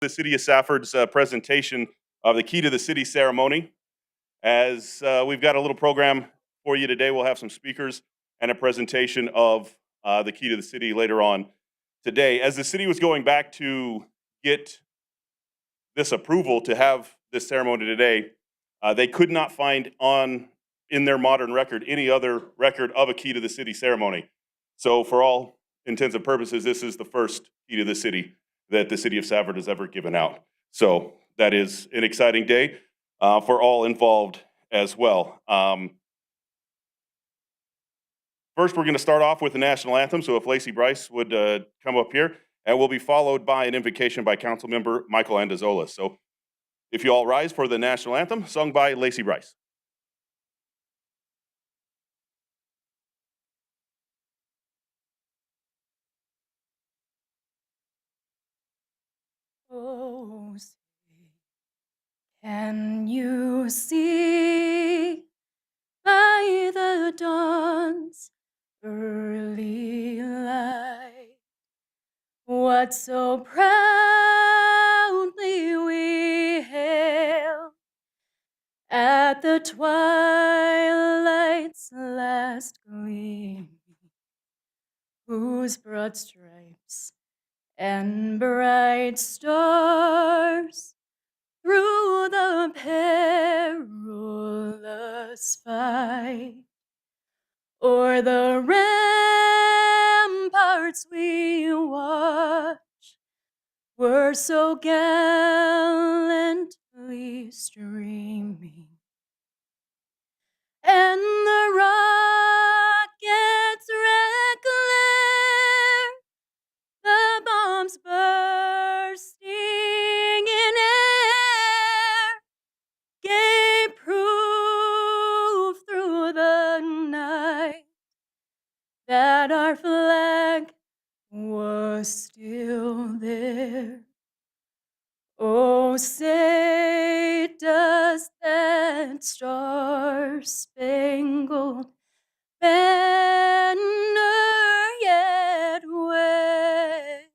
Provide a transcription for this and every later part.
The City of Safford's presentation of the Key to the City ceremony. As we've got a little program for you today, we'll have some speakers and a presentation of the Key to the City later on today. As the city was going back to get this approval to have this ceremony today, they could not find in their modern record any other record of a Key to the City ceremony. So for all intents and purposes, this is the first Key to the City that the City of Safford has ever given out. So that is an exciting day for all involved as well. First, we're going to start off with the national anthem. So if Lacey Bryce would come up here, and we'll be followed by an invocation by Councilmember Michael Andazola. So if you all rise for the national anthem, sung by Lacey Bryce. Oh, say, can you see by the dawn's early light what so proudly we hailed at the twilight's last gleam, whose broad stripes and bright stars through the perilous fight o'er the ramparts we watch were so gallantly streaming, and the rocket's red glare, the bombs bursting in air, gave proof through the night that our flag was still there. Oh, say, does that star-spangled banner yet wave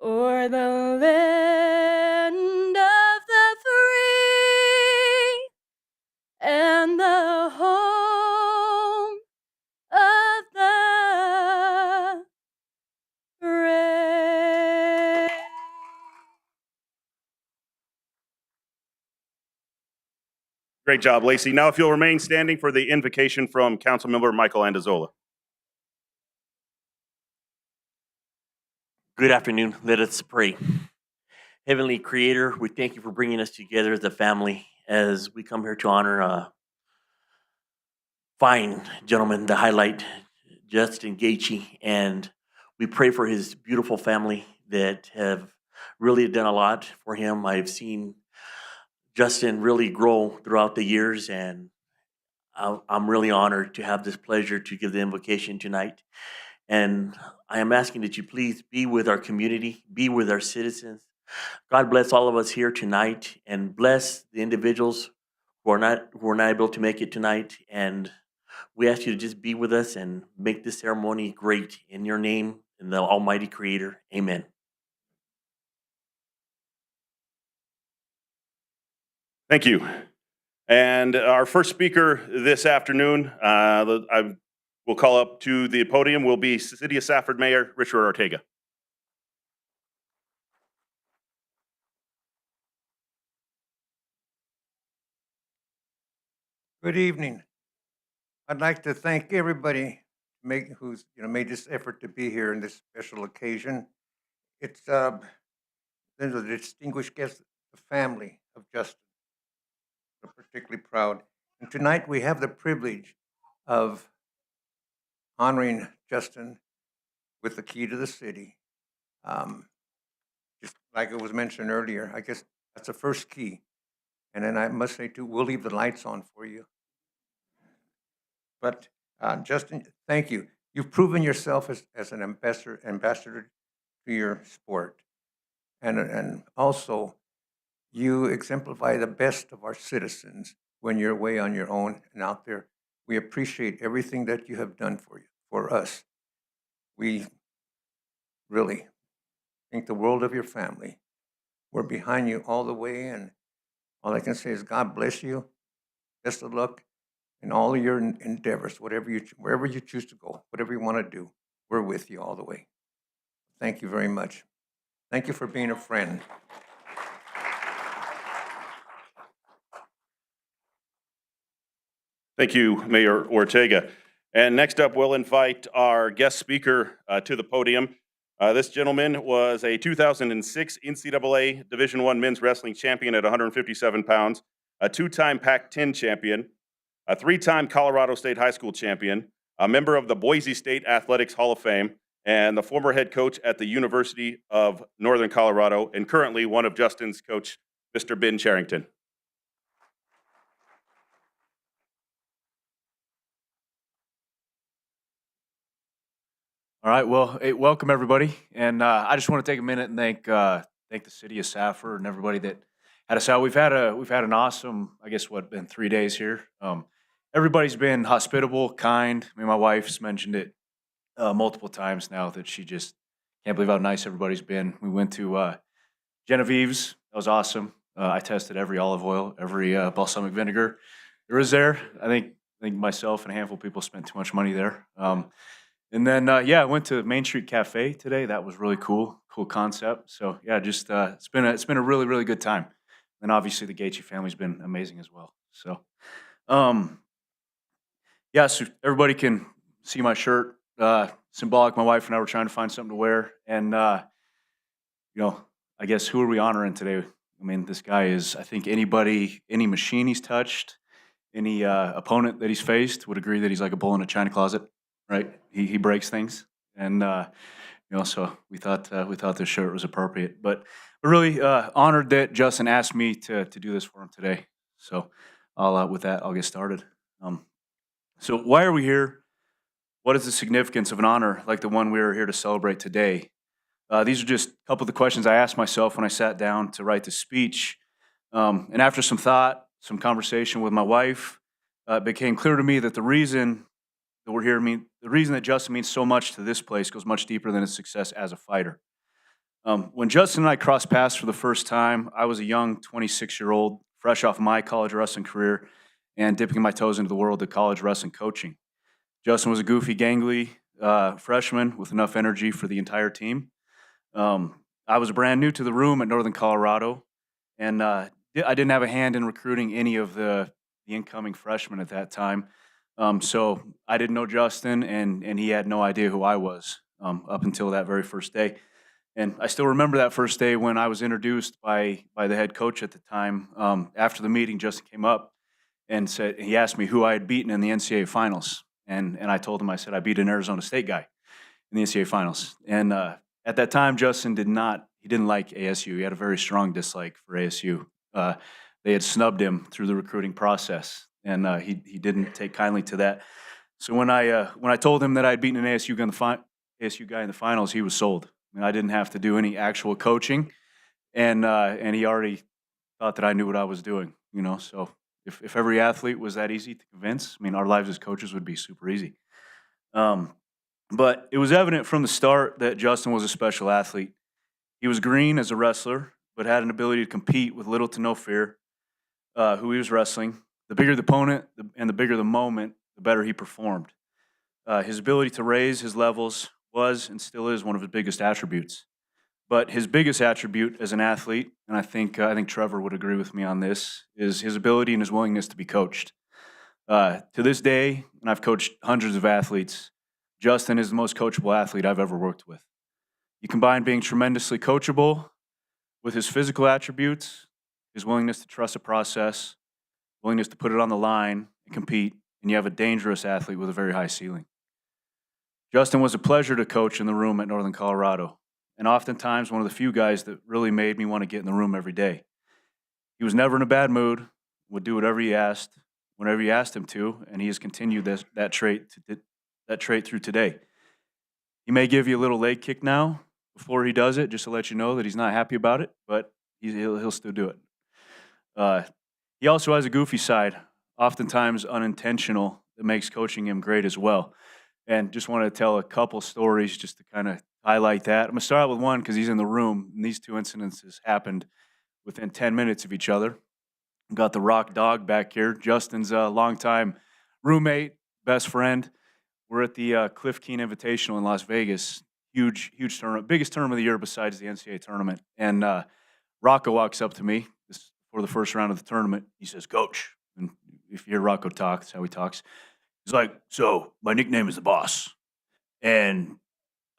o'er the land of the free and the home of the brave? Great job, Lacey. Now, if you'll remain standing for the invocation from Councilmember Michael Andazola. Good afternoon. Let us pray. Heavenly Creator, we thank you for bringing us together as a family as we come here to honor a fine gentleman, the highlight, Justin Gaethje, and we pray for his beautiful family that have really done a lot for him. I've seen Justin really grow throughout the years, and I'm really honored to have this pleasure to give the invocation tonight. And I am asking that you please be with our community, be with our citizens. God bless all of us here tonight, and bless the individuals who are not able to make it tonight. And we ask you to just be with us and make this ceremony great in your name, in the Almighty Creator. Amen. Thank you. And our first speaker this afternoon, I will call up to the podium, will be City of Safford Mayor Richard Ortega. Good evening. I'd like to thank everybody who's made this effort to be here in this special occasion. It's there's a distinguished guest, the family of Justin. I'm particularly proud. And tonight we have the privilege of honoring Justin with the Key to the City. Just like it was mentioned earlier, I guess that's the first key. And then I must say too, we'll leave the lights on for you. But Justin, thank you. You've proven yourself as an ambassador to your sport. And also, you exemplify the best of our citizens when you're away on your own and out there. We appreciate everything that you have done for us. We really Think the world of your family. We're behind you all the way, and all I can say is God bless you. Best of luck in all of your endeavors, wherever you choose to go, whatever you want to do. We're with you all the way. Thank you very much. Thank you for being a friend. Thank you, Mayor Ortega. And next up, we'll invite our guest speaker to the podium. This gentleman was a 2006 NCAA Division I men's wrestling champion at 157 pounds, a two-time Pac-10 champion, a three-time Colorado State High School champion, a member of the Boise State Athletics Hall of Fame, and the former head coach at the University of Northern Colorado, and currently one of Justin's coach, Mr. Ben Charrington. All right, well, hey, welcome everybody, and I just want to take a minute and thank the city of Safford and everybody that had us out. We've had an awesome, I guess, been 3 days here. Everybody's been hospitable, kind. I mean, my wife's mentioned it multiple times now that she just can't believe how nice everybody's been. We went to Genevieve's. That was awesome. I tested every olive oil, every balsamic vinegar there is there. I think myself and a handful of people spent too much money there. And then, I went to Main Street Cafe today. That was really cool concept. So yeah, just it's been a really, really good time. And obviously the Gaethje family's been amazing as well. So, so everybody can see my shirt. Symbolic. My wife and I were trying to find something to wear, and I guess who are we honoring today? I mean, this guy is. I think any machine he's touched, any opponent that he's faced would agree that he's like a bull in a china closet. Right, he breaks things, and so we thought this shirt was appropriate. But we're really honored that Justin asked me to do this for him today. So with that, I'll get started. So why are we here? What is the significance of an honor like the one we are here to celebrate today? These are just a couple of the questions I asked myself when I sat down to write the speech, and after some thought, some conversation with my wife, it became clear to me that the reason that we're here, the reason that Justin means so much to this place goes much deeper than his success as a fighter. When Justin and I crossed paths for the first time, I was a young 26-year-old, fresh off my college wrestling career and dipping my toes into the world of college wrestling coaching. Justin was a goofy, gangly freshman with enough energy for the entire team. I was brand new to the room at Northern Colorado, and I didn't have a hand in recruiting any of the incoming freshmen at that time. So I didn't know Justin, and he had no idea who I was up until that very first day. And I still remember that first day when I was introduced by the head coach at the time. After the meeting, Justin came up and he asked me who I had beaten in the NCAA finals. And I told him, I said, I beat an Arizona State guy in the NCAA finals. And at that time, Justin didn't like ASU. He had a very strong dislike for ASU. They had snubbed him through the recruiting process. And he didn't take kindly to that. So when I told him that I had beaten an ASU guy in the finals, he was sold. I mean, I didn't have to do any actual coaching, and he already thought that I knew what I was doing. So if every athlete was that easy to convince, I mean, our lives as coaches would be super easy. But it was evident from the start that Justin was a special athlete. He was green as a wrestler, but had an ability to compete with little to no fear. Who he was wrestling. The bigger the opponent and the bigger the moment, the better he performed. His ability to raise his levels was and still is one of his biggest attributes. But his biggest attribute as an athlete, and I think Trevor would agree with me on this, is his ability and his willingness to be coached. To this day, and I've coached hundreds of athletes, Justin is the most coachable athlete I've ever worked with. You combine being tremendously coachable with his physical attributes, his willingness to trust a process, willingness to put it on the line and compete, and you have a dangerous athlete with a very high ceiling. Justin was a pleasure to coach in the room at Northern Colorado, and oftentimes one of the few guys that really made me want to get in the room every day. He was never in a bad mood, would do whatever he asked, whenever you asked him to, and he has continued that trait through today. He may give you a little leg kick now before he does it, just to let you know that he's not happy about it, but he'll still do it. He also has a goofy side, oftentimes unintentional, that makes coaching him great as well. And just want to tell a couple stories just to kind of highlight that. I'm gonna start out with one because he's in the room, and these two incidences happened within 10 minutes of each other. Got the Rock Dog back here. Justin's a longtime roommate, best friend. We're at the Cliff Keen Invitational in Las Vegas. Huge tournament, biggest tournament of the year besides the NCAA tournament. And Rocco walks up to me for the first round of the tournament. He says, "Coach," and if you hear Rocco talk, that's how he talks. He's like, "So my nickname is the Boss, and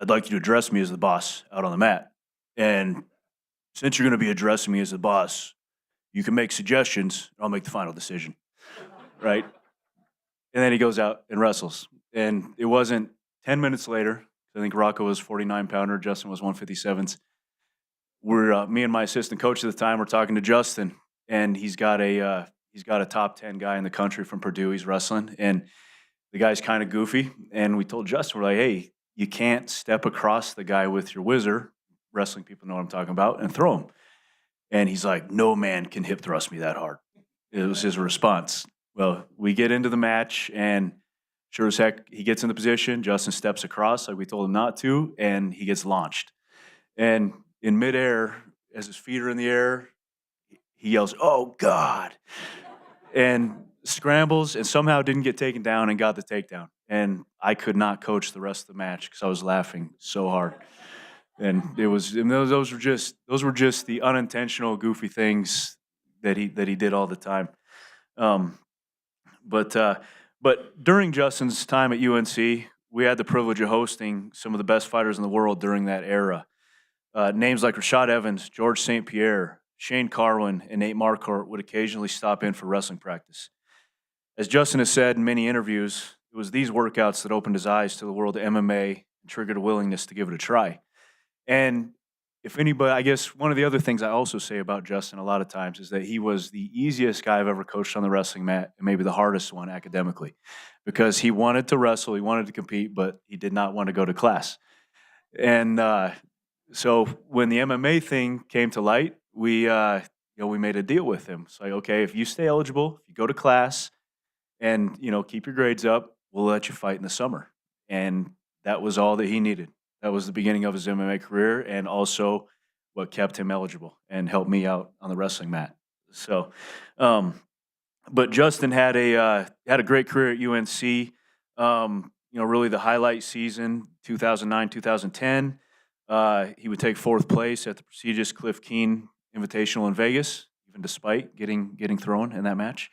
I'd like you to address me as the boss out on the mat. And since you're going to be addressing me as the boss, you can make suggestions, and I'll make the final decision." Right? And then he goes out and wrestles. And it wasn't 10 minutes later. I think Rocco was 49-pounder. Justin was 157s. Me and my assistant coach at the time were talking to Justin, and he's got a top 10 guy in the country from Purdue. He's wrestling, and the guy's kind of goofy. And we told Justin, we're like, "Hey, you can't step across the guy with your whizzer." Wrestling people know what I'm talking about, and throw him. And he's like, "No man can hip thrust me that hard." It was his response. Well, we get into the match, and sure as heck, he gets in the position. Justin steps across like we told him not to, and he gets launched. And in midair, as his feet are in the air, he yells, "Oh, God," and scrambles and somehow didn't get taken down and got the takedown. And I could not coach the rest of the match because I was laughing so hard. And those were just the unintentional goofy things that he did all the time. But during Justin's time at UNC, we had the privilege of hosting some of the best fighters in the world during that era. Names like Rashad Evans, George St. Pierre, Shane Carwin, and Nate Marquardt would occasionally stop in for wrestling practice. As Justin has said in many interviews, it was these workouts that opened his eyes to the world of MMA and triggered a willingness to give it a try. And if anybody, I guess one of the other things I also say about Justin a lot of times is that he was the easiest guy I've ever coached on the wrestling mat, and maybe the hardest one academically, because he wanted to wrestle, he wanted to compete, but he did not want to go to class. And so when the MMA thing came to light, we made a deal with him. It's like, okay, if you stay eligible, if you go to class, and keep your grades up, we'll let you fight in the summer. And that was all that he needed. That was the beginning of his MMA career, and also what kept him eligible and helped me out on the wrestling mat. So, but Justin had a great career at UNC. Really the highlight season, 2009, 2010. He would take fourth place at the prestigious Cliff Keen Invitational in Vegas, even despite getting thrown in that match.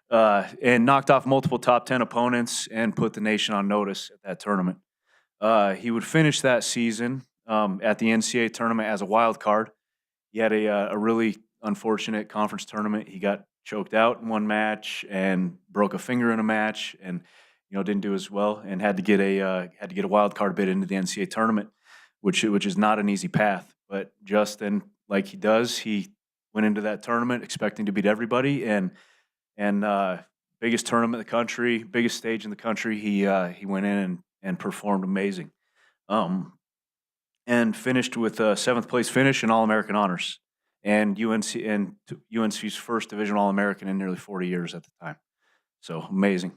And knocked off multiple top 10 opponents and put the nation on notice at that tournament. He would finish that season at the NCAA tournament as a wild card. He had a really unfortunate conference tournament. He got choked out in one match and broke a finger in a match, and didn't do as well, and had to get a wild card bid into the NCAA tournament, which is not an easy path. But Justin, like he does, he went into that tournament expecting to beat everybody, and biggest tournament in the country, biggest stage in the country. He went in and performed amazing, and finished with a 7th place finish in All-American honors, and UNC's first division All-American in nearly 40 years at the time. So amazing.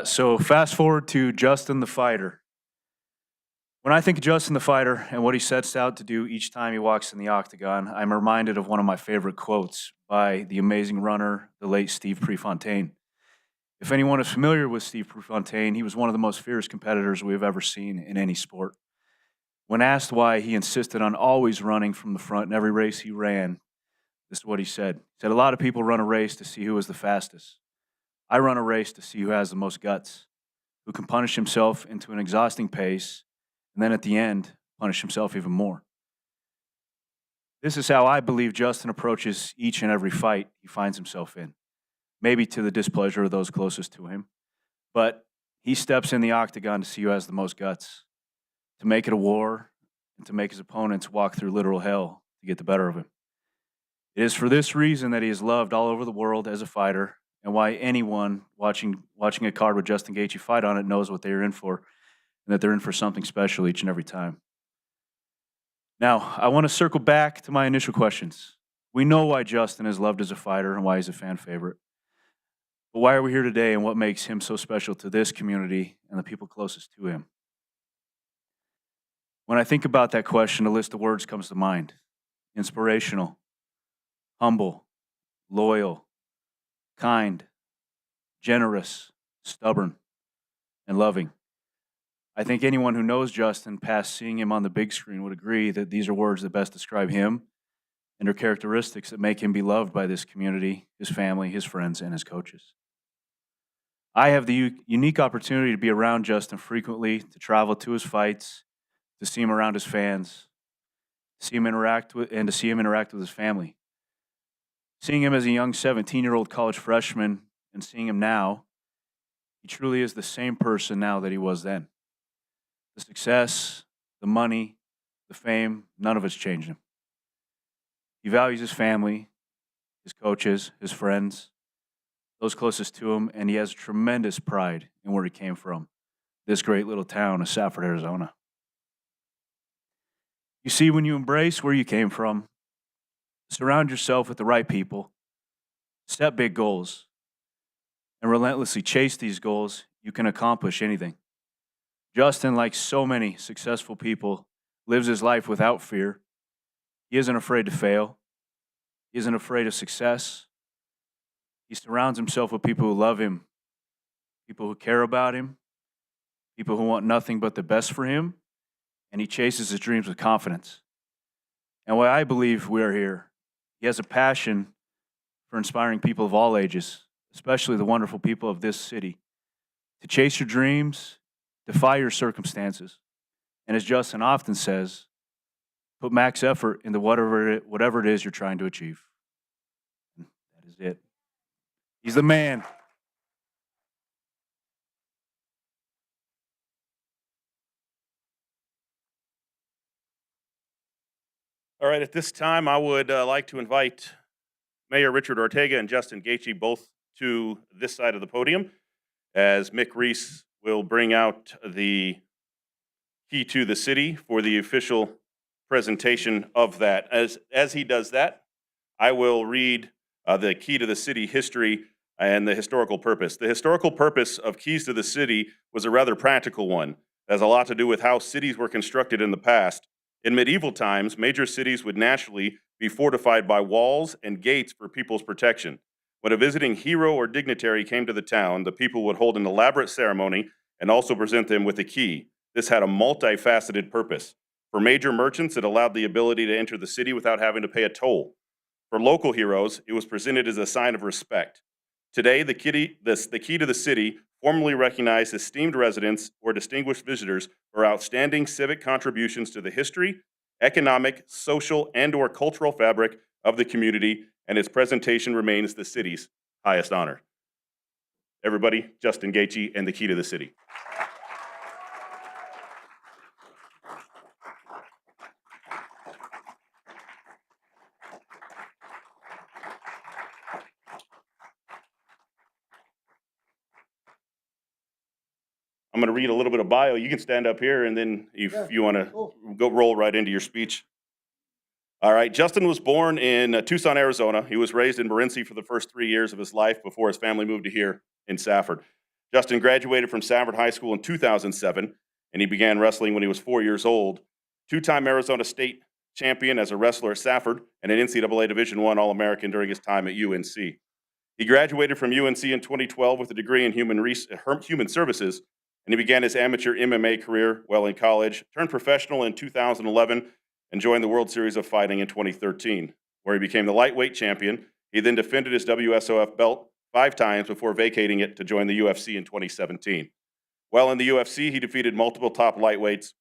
So fast forward to Justin the fighter. When I think of Justin the fighter and what he sets out to do each time he walks in the octagon, I'm reminded of one of my favorite quotes by the amazing runner, the late Steve Prefontaine. If anyone is familiar with Steve Prefontaine, he was one of the most fierce competitors we have ever seen in any sport. When asked why he insisted on always running from the front in every race he ran, this is what he said. He said, "A lot of people run a race to see who is the fastest. I run a race to see who has the most guts, who can punish himself into an exhausting pace, and then at the end, punish himself even more." This is how I believe Justin approaches each and every fight he finds himself in, maybe to the displeasure of those closest to him. But he steps in the octagon to see who has the most guts, to make it a war, and to make his opponents walk through literal hell to get the better of him. It is for this reason that he is loved all over the world as a fighter, and why anyone watching a card with Justin Gaethje fight on it knows what they're in for, and that they're in for something special each and every time. Now, I want to circle back to my initial questions. We know why Justin is loved as a fighter and why he's a fan favorite. But why are we here today, and what makes him so special to this community and the people closest to him? When I think about that question, a list of words comes to mind: inspirational, humble, loyal, kind, generous, stubborn, and loving. I think anyone who knows Justin past seeing him on the big screen would agree that these are words that best describe him and are characteristics that make him beloved by this community, his family, his friends, and his coaches. I have the unique opportunity to be around Justin frequently, to travel to his fights, to see him around his fans, to see him interact with his family. Seeing him as a young 17-year-old college freshman and seeing him now, he truly is the same person now that he was then. The success, the money, the fame, none of it's changed him. He values his family, his coaches, his friends, those closest to him, and he has tremendous pride in where he came from, this great little town of Safford, Arizona. You see, when you embrace where you came from, surround yourself with the right people, set big goals, and relentlessly chase these goals, you can accomplish anything. Justin, like so many successful people, lives his life without fear. He isn't afraid to fail. He isn't afraid of success. He surrounds himself with people who love him, people who care about him, people who want nothing but the best for him, and he chases his dreams with confidence. And why I believe we are here, he has a passion for inspiring people of all ages, especially the wonderful people of this city, to chase your dreams, defy your circumstances, and as Justin often says, put max effort into whatever it is you're trying to achieve. That is it. He's the man. All right, at this time, I would like to invite Mayor Richard Ortega and Justin Gaethje both to this side of the podium, as Mick Reese will bring out the key to the city for the official presentation of that. As he does that, I will read the key to the city history and the historical purpose. The historical purpose of Keys to the City was a rather practical one. It has a lot to do with how cities were constructed in the past. In medieval times, major cities would naturally be fortified by walls and gates for people's protection. When a visiting hero or dignitary came to the town, the people would hold an elaborate ceremony and also present them with a key. This had a multifaceted purpose. For major merchants, it allowed the ability to enter the city without having to pay a toll. For local heroes, it was presented as a sign of respect. Today, the key to the city formally recognizes esteemed residents or distinguished visitors for outstanding civic contributions to the history, economic, social, and/or cultural fabric of the community, and its presentation remains the city's highest honor. Everybody, Justin Gaethje and the key to the city. I'm going to read a little bit of bio. You can stand up here, and then if you want to go roll right into your speech. All right. Justin was born in Tucson, Arizona. He was raised in Morenci for the first 3 years of his life before his family moved to here in Safford. Justin graduated from Safford High School in 2007, and he began wrestling when he was 4 years old. Two-time Arizona State champion as a wrestler at Safford and an NCAA Division I All-American during his time at UNC. He graduated from UNC in 2012 with a degree in human services, and he began his amateur MMA career while in college, turned professional in 2011, and joined the World Series of Fighting in 2013, where he became the lightweight champion. He then defended his WSOF belt 5 times before vacating it to join the UFC in 2017. While in the UFC, he defeated multiple top lightweights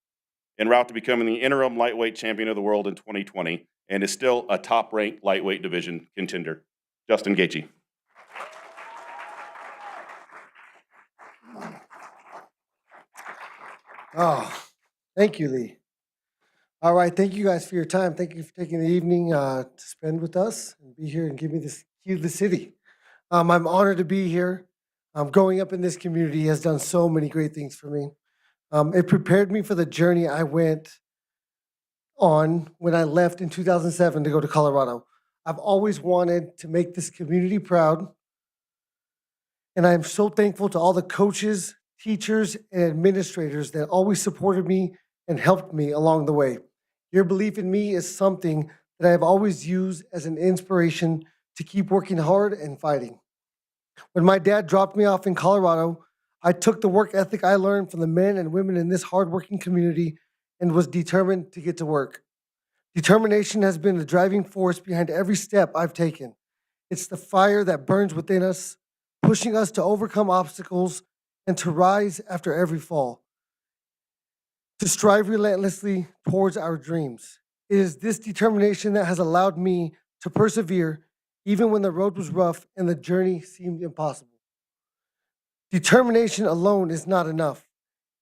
en route to becoming the interim lightweight champion of the world in 2020, and is still a top-ranked lightweight division contender. Justin Gaethje. Oh, thank you, Lee. All right, thank you guys for your time. Thank you for taking the evening to spend with us and be here and give me this key to the city. I'm honored to be here. Growing up in this community has done so many great things for me. It prepared me for the journey I went on when I left in 2007 to go to Colorado. I've always wanted to make this community proud And I am so thankful to all the coaches, teachers, and administrators that always supported me and helped me along the way. Your belief in me is something that I have always used as an inspiration to keep working hard and fighting. When my dad dropped me off in Colorado, I took the work ethic I learned from the men and women in this hardworking community and was determined to get to work. Determination has been the driving force behind every step I've taken. It's the fire that burns within us, pushing us to overcome obstacles and to rise after every fall, to strive relentlessly towards our dreams. It is this determination that has allowed me to persevere even when the road was rough and the journey seemed impossible. Determination alone is not enough.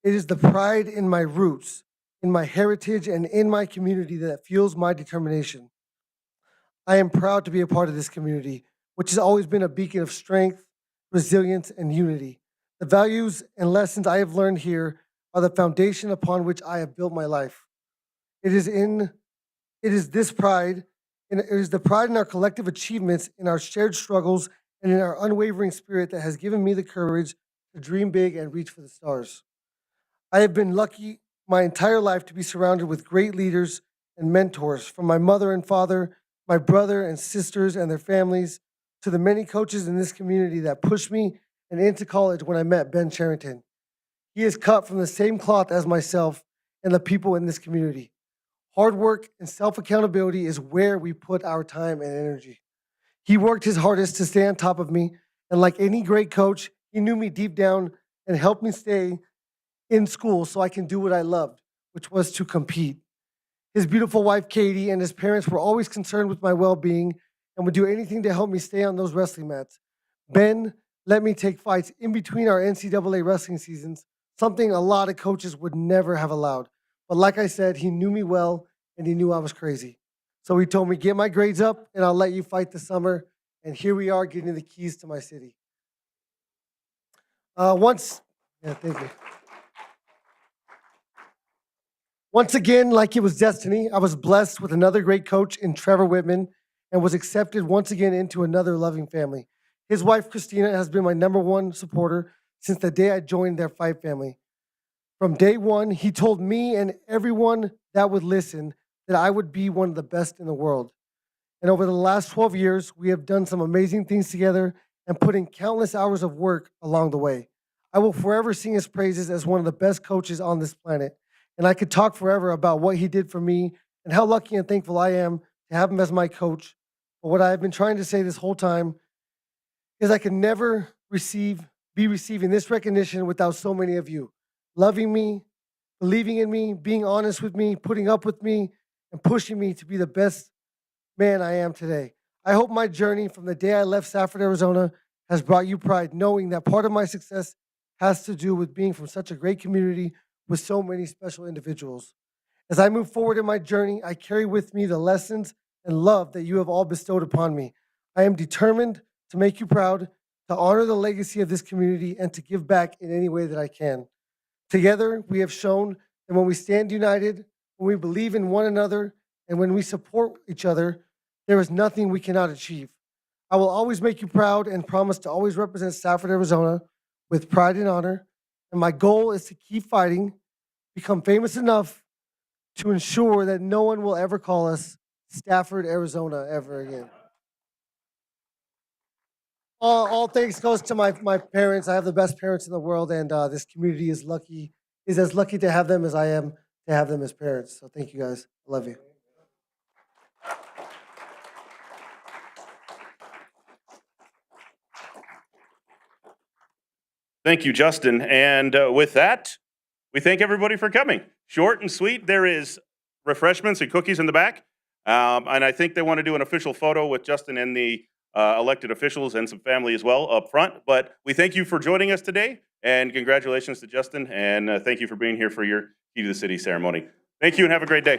It is the pride in my roots, in my heritage, and in my community that fuels my determination. I am proud to be a part of this community, which has always been a beacon of strength, resilience, and unity. The values and lessons I have learned here are the foundation upon which I have built my life. It is this pride, and it is the pride in our collective achievements, in our shared struggles, and in our unwavering spirit that has given me the courage to dream big and reach for the stars. I have been lucky my entire life to be surrounded with great leaders and mentors, from my mother and father, my brother and sisters and their families, to the many coaches in this community that pushed me and into college when I met Ben Charrington. He is cut from the same cloth as myself and the people in this community. Hard work and self-accountability is where we put our time and energy. He worked his hardest to stay on top of me, and like any great coach, he knew me deep down and helped me stay in school so I can do what I loved, which was to compete. His beautiful wife, Katie, and his parents were always concerned with my well-being and would do anything to help me stay on those wrestling mats. Ben let me take fights in between our NCAA wrestling seasons, something a lot of coaches would never have allowed. But like I said, he knew me well and he knew I was crazy. So he told me, get my grades up and I'll let you fight this summer. And here we are getting the keys to my city. Thank you. Once again, like it was destiny, I was blessed with another great coach in Trevor Whitman and was accepted once again into another loving family. His wife, Christina, has been my #1 supporter since the day I joined their fight family. From day one, he told me and everyone that would listen that I would be one of the best in the world. And over the last 12 years, we have done some amazing things together and put in countless hours of work along the way. I will forever sing his praises as one of the best coaches on this planet. And I could talk forever about what he did for me and how lucky and thankful I am to have him as my coach. But what I've been trying to say this whole time is I could never be receiving this recognition without so many of you loving me, believing in me, being honest with me, putting up with me, and pushing me to be the best man I am today. I hope my journey from the day I left Safford, Arizona has brought you pride, knowing that part of my success has to do with being from such a great community with so many special individuals. As I move forward in my journey, I carry with me the lessons and love that you have all bestowed upon me. I am determined to make you proud, to honor the legacy of this community, and to give back in any way that I can. Together, we have shown that when we stand united, when we believe in one another, and when we support each other, there is nothing we cannot achieve. I will always make you proud and promise to always represent Safford, Arizona with pride and honor. And my goal is to keep fighting, become famous enough to ensure that no one will ever call us Stafford, Arizona ever again. All thanks goes to my parents. I have the best parents in the world, and this community is as lucky to have them as I am to have them as parents. So thank you guys. I love you. Thank you, Justin. And with that, we thank everybody for coming. Short and sweet. There is refreshments and cookies in the back. And I think they want to do an official photo with Justin and the elected officials and some family as well up front. But we thank you for joining us today. And congratulations to Justin. And thank you for being here for your Key to the City ceremony. Thank you and have a great day.